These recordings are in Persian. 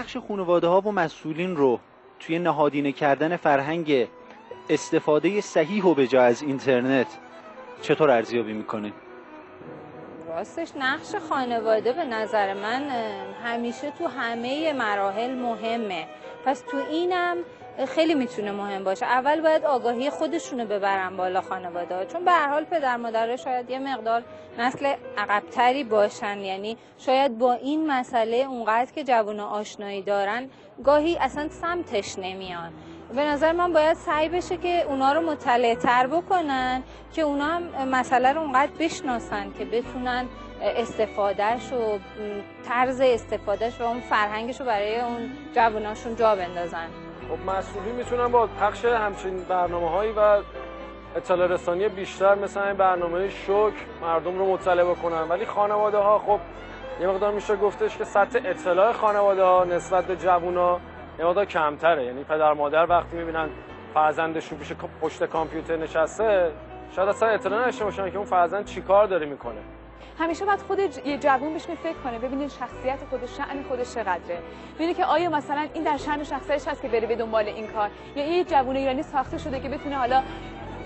نقش خانواده‌ها و مسئولین رو توی نهادینه کردن فرهنگ استفاده صحیح و بجا از اینترنت چطور ارزیابی میکنه؟ راستش نقش خانواده به نظر من همیشه تو همه مراحل مهمه. پس تو اینم خیلی میتونه مهم باشه. اول باید آگاهی خودشونو ببرن بالا خانواده ها، چون به هر حال پدر مادر شاید یه مقدار نسل عقب‌تری باشن، یعنی شاید با این مسئله اونقدر که جوونا آشنایی دارن گاهی اصلا سمتش نمیان. به نظر من باید سعی بشه که اونا رو مطلع تر بکنن که اونا هم مسئله رو اونقدر بشناسن که بتونن استفادهش و طرز استفادهش و اون فرهنگش رو برای اون جواناشون جا بندازن. خب مسئولین میتونن با پخش همچین برنامه‌هایی و اطلاع رسانی بیشتر مثلا این برنامه شوک مردم رو مطلع بکنن، ولی خانواده‌ها خب یه مقدار میشه گفتش که سطح اطلاع خانواده‌ها نسبت به جوونا یه مقدار کمتره. یعنی پدر مادر وقتی میبینن فرزندشون پشت کامپیوتر نشسته شاید اصلا اطلاع نداشته باشن که اون فرزند چیکار داره میکنه. همیشه باید خود یه جوون بهش فکر کنه، ببینید شخصیت خودش، شأن خودش چقدره، ببینید که آیا مثلا این در شأن شخصیتش هست که بره به دنبال این کار، یا یه جوون ایرانی ساخته شده که بتونه حالا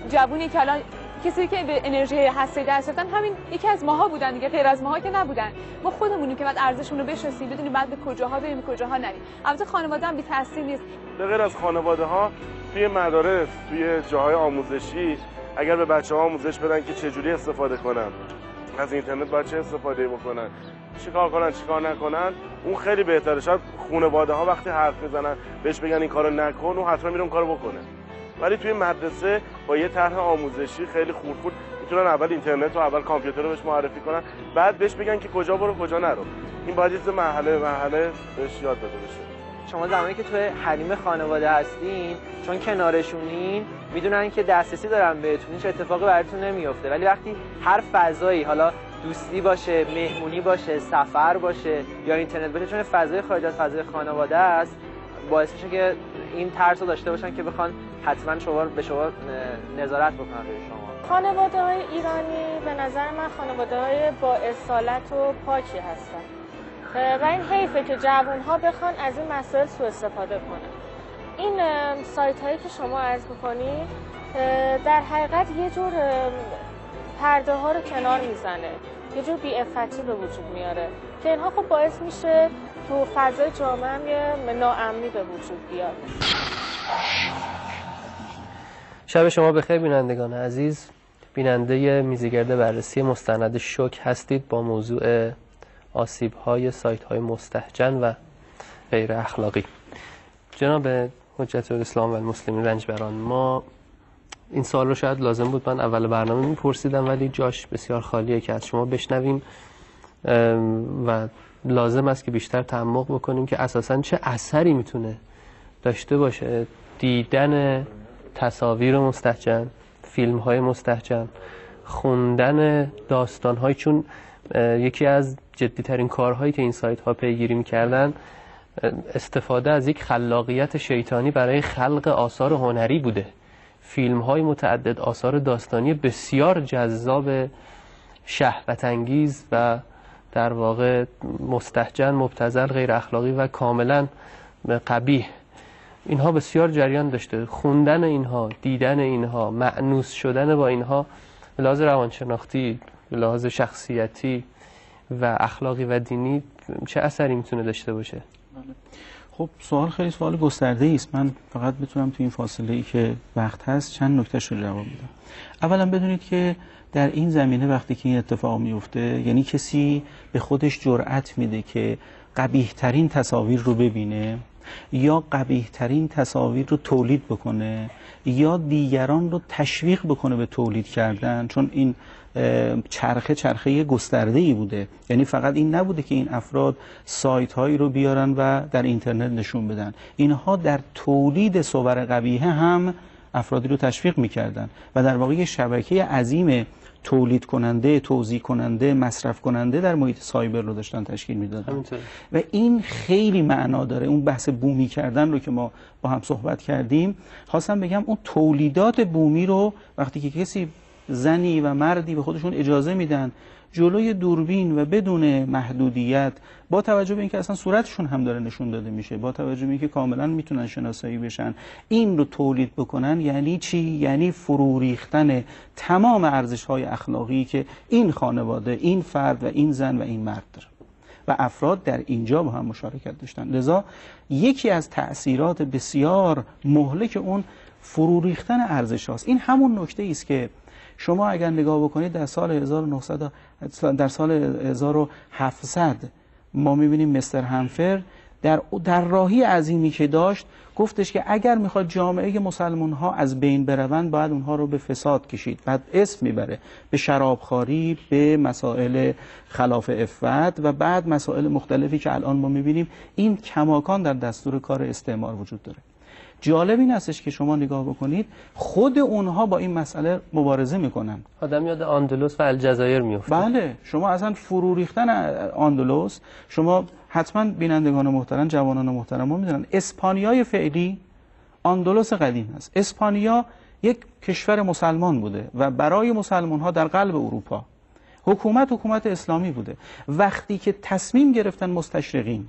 جوونی که الان کسی که به انرژی هسته دست رفتن همین یکی از ماها بودن دیگه، غیر از ماها که نبودن. ما خودمونیم که بعد ارزشمون رو بشناسیم، بدونیم بعد به کجاها بریم کجاها نریم. البته خانواده هم بی تاثیر نیست. به غیر از خانواده ها توی مدارس، توی جاهای آموزشی اگر به بچه‌ها آموزش بدن که چجوری استفاده کنن از اینترنت، باید چه استفاده بکنن، چیکار کنن چیکار نکنن، اون خیلی بهتره. شاید خانواده ها وقتی حرف میزنن بهش بگن این کارو نکن و حتما میره اون کارو بکنه. ولی توی مدرسه با یه طرح آموزشی خیلی خردخرد میتونن اول اینترنت و اول کامپیوتر رو بهش معرفی کنن، بعد بهش بگن که کجا برو کجا نرو. این باید یه مرحله بهش یاد داده بشه. شما زمانی که توی حریم خانواده هستین، چون کنارشونین، میدونن که دسترسی دارن بهتون، هیچ اتفاقی براتون نمیفته. ولی وقتی هر فضایی، حالا دوستی باشه، مهمونی باشه، سفر باشه یا اینترنت باشه، چون فضای خارج از فضای خانواده است، باعث میشه که این ترس رو داشته باشن که بخوان حتما به شما نظارت بکنن روی شما. خانواده‌های ایرانی به نظر من خانواده‌های با اصالت و پاکی هستن و این حیفه که جوان‌ها بخوان از این مسائل سوء استفاده کنن. این سایت‌هایی که شما عرض می‌کنید در حقیقت یه جور پرده ها رو کنار میزنه، یه جور بی‌عفتی به وجود میاره که اینها خب باعث میشه تو فضای جامعه هم یه ناامنی به وجود بیاد. شب شما بخیر بینندگان عزیز. بیننده میزگرد بررسی مستند شوک هستید با موضوع آسیب‌های سایت‌های مستهجن و غیر اخلاقی. جناب حجت الاسلام و المسلمین رنجبران، ما این سوال رو شاید لازم بود من اول برنامه میپرسیدم، ولی جاش بسیار خالیه که از شما بشنویم و لازم است که بیشتر تعمق بکنیم که اساساً چه اثری میتونه داشته باشه دیدن تصاویر مستهجن، فیلم‌های مستهجن، خوندن داستان‌های، چون یکی از جدی‌ترین کارهایی که این سایت‌ها پیگیری می‌کردن استفاده از یک خلاقیت شیطانی برای خلق آثار هنری بوده. فیلم‌های متعدد، آثار داستانی بسیار جذاب، شهوت‌انگیز و در واقع مستهجن، مبتذل، غیر اخلاقی و کاملا قبیح، اینها بسیار جریان داشته. خوندن اینها، دیدن اینها، مأنوس شدن با اینها به لحاظ روانشناختی، به لحاظ شخصیتی و اخلاقی و دینی چه اثری میتونه داشته باشه؟ خب سوال خیلی سوال گسترده‌ای است. من فقط میتونم تو این فاصله‌ای که وقت هست چند نکتهش رو جواب بدم. اولا بدونید که در این زمینه وقتی که این اتفاق میفته، یعنی کسی به خودش جرأت میده که قبیح‌ترین تصاویر رو ببینه یا قبیح‌ترین تصاویر رو تولید بکنه یا دیگران رو تشویق بکنه به تولید کردن، چون این چرخه گسترده‌ای بوده. یعنی فقط این نبوده که این افراد سایت هایی رو بیارن و در اینترنت نشون بدن، اینها در تولید صور قبیحه هم افرادی رو تشویق میکردن و در واقع شبکه عظیم تولید کننده، توزیع کننده، مصرف کننده در محیط سایبر رو داشتن تشکیل میدادن و این خیلی معنا داره. اون بحث بومی کردن رو که ما با هم صحبت کردیم، خواستم بگم اون تولیدات بومی رو وقتی که کسی زنی و مردی به خودشون اجازه میدن جلوی دوربین و بدون محدودیت، با توجه به اینکه اصلا صورتشون هم داره نشون داده میشه، با توجه به اینکه کاملا میتونن شناسایی بشن، این رو تولید بکنن. یعنی چی؟ یعنی فرو ریختن تمام ارزش‌های اخلاقی که این خانواده، این فرد و این زن و این مرد داره و افراد در اینجا با هم مشارکت داشتن. لذا یکی از تأثیرات بسیار مهلک اون فرو ریختن ارزش هاست. این همون نکته است که شما اگر نگاه بکنید در سال 1700 ما میبینیم مستر همفر در راهی عظیمی که داشت گفتش که اگر میخواد جامعه مسلمان ها از بین بروند باید اونها رو به فساد کشید. بعد اسم میبره به شرابخواری، به مسائل خلاف عفت و بعد مسائل مختلفی که الان ما میبینیم این کماکان در دستور کار استعمار وجود داره. جالب این هستش که شما نگاه بکنید خود اونها با این مسئله مبارزه میکنن. آدم یاد اندلس و الجزایر میفته. بله، شما اصلا فرو ریختن اندلس، شما حتما بینندگان محترم، جوانان محترم ما میدونن اسپانیای فعلی اندلس قدیم است. اسپانیا یک کشور مسلمان بوده و برای مسلمان ها در قلب اروپا حکومت اسلامی بوده. وقتی که تصمیم گرفتن مستشرقین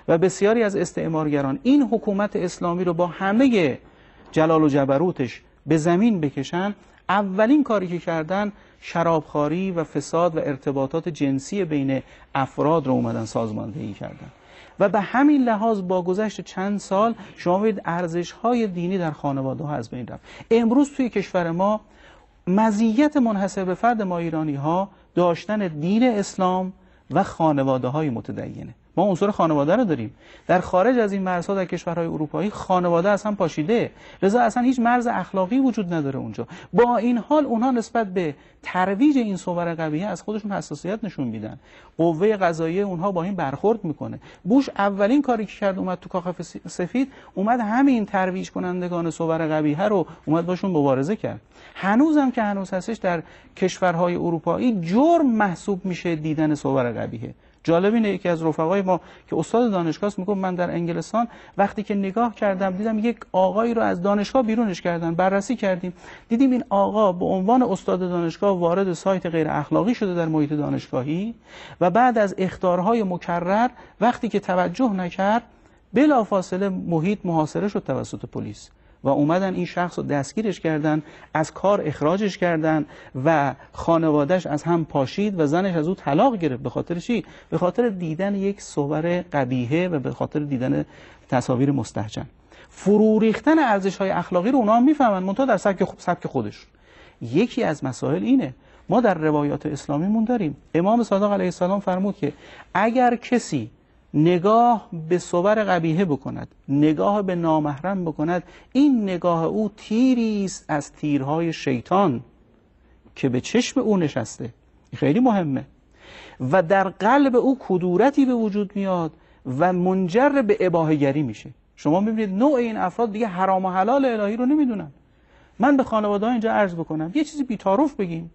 و بسیاری از استعمارگران این حکومت اسلامی رو با همه جلال و جبروتش به زمین بکشن، اولین کاری که کردن شرابخواری و فساد و ارتباطات جنسی بین افراد رو اومدن سازماندهی کردن. و به همین لحاظ با گذشت چند سال شما می‌بینید ارزش‌های دینی در خانواده‌ها از بین رفت. امروز توی کشور ما مزیت منحصر به فرد ما ایرانی‌ها داشتن دین اسلام و خانواده‌های متدینه. ما عنصر خانواده رو داریم. در خارج از این مرزها در کشورهای اروپایی خانواده اصلا پاشیده، لذا اصلا هیچ مرز اخلاقی وجود نداره اونجا. با این حال اونها نسبت به ترویج این صور قبیحه از خودشون حساسیت نشون میدن. قوه قضاییه اونها با این برخورد میکنه. بوش اولین کاری که کرد اومد تو کاخ سفید، اومد همین ترویج کنندگان صور قبیحه رو اومد باشون مبارزه کرد. هنوزم که هنوز هستش در کشورهای اروپایی جرم محسوب میشه دیدن صور قبیحه. جالب اینه یکی از رفقای ما که استاد دانشگاه است میگه من در انگلستان وقتی که نگاه کردم دیدم یک آقایی رو از دانشگاه بیرونش کردن، بررسی کردیم دیدیم این آقا به عنوان استاد دانشگاه وارد سایت غیر اخلاقی شده در محیط دانشگاهی و بعد از اخطارهای مکرر وقتی که توجه نکرد بلافاصله محیط محاصره شد توسط پلیس و اومدن این شخص رو دستگیرش کردن، از کار اخراجش کردن و خانوادهش از هم پاشید و زنش از او طلاق گرفت. به خاطر چی؟ به خاطر دیدن یک صور قبیحه و به خاطر دیدن تصاویر مستهجن. فرو ریختن ارزش‌های اخلاقی رو اونها هم میفهمن، منتها در سبک خودش. یکی از مسائل اینه، ما در روایات اسلامیمون داریم امام صادق علیه السلام فرمود که اگر کسی نگاه به صور قبیحه بکند، نگاه به نامحرم بکند، این نگاه او تیری است از تیرهای شیطان که به چشم او نشسته. خیلی مهمه. و در قلب او کدورتی به وجود میاد و منجر به اباحه‌گری میشه. شما میبینید نوع این افراد دیگه حرام و حلال الهی رو نمیدونن. من به خانواده ها اینجا عرض بکنم یه چیزی بی‌تعارف بگیم.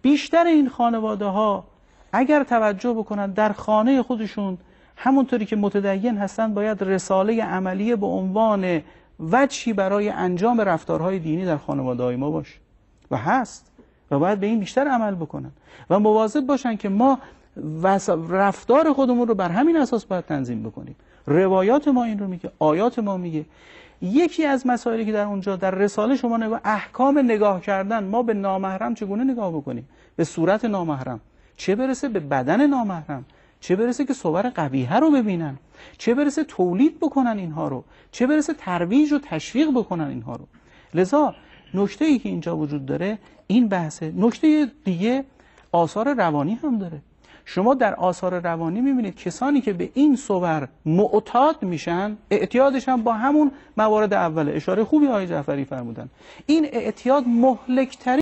بیشتر این خانواده ها اگر توجه بکنن در خانه خودشون همونطوری که متدین هستن باید رساله عملیه به عنوان وجهی برای انجام رفتارهای دینی در خانواده‌های ما باشه و هست و باید به این بیشتر عمل بکنن و مواظب باشن که ما رفتار خودمون رو بر همین اساس باید تنظیم بکنیم. روایات ما این رو میگه، آیات ما میگه. یکی از مسائلی که در اونجا در رساله شما نگاه احکام نگاه کردن، ما به نامحرم چگونه نگاه بکنیم، به صورت نامحرم، چه برسه به بدن نامحرم، چه برسه که صور قبیحه رو ببینن، چه برسه تولید بکنن اینها رو، چه برسه ترویج و تشویق بکنن اینها رو. لذا نکته‌ای که اینجا وجود داره این بحثه. نکته دیگه آثار روانی هم داره. شما در آثار روانی میبینید کسانی که به این صور معتاد میشن، اعتیادش هم با همون موارد اوله. اشاره خوبی آقای جعفری فرمودن. این اعتیاد مهلک‌ترین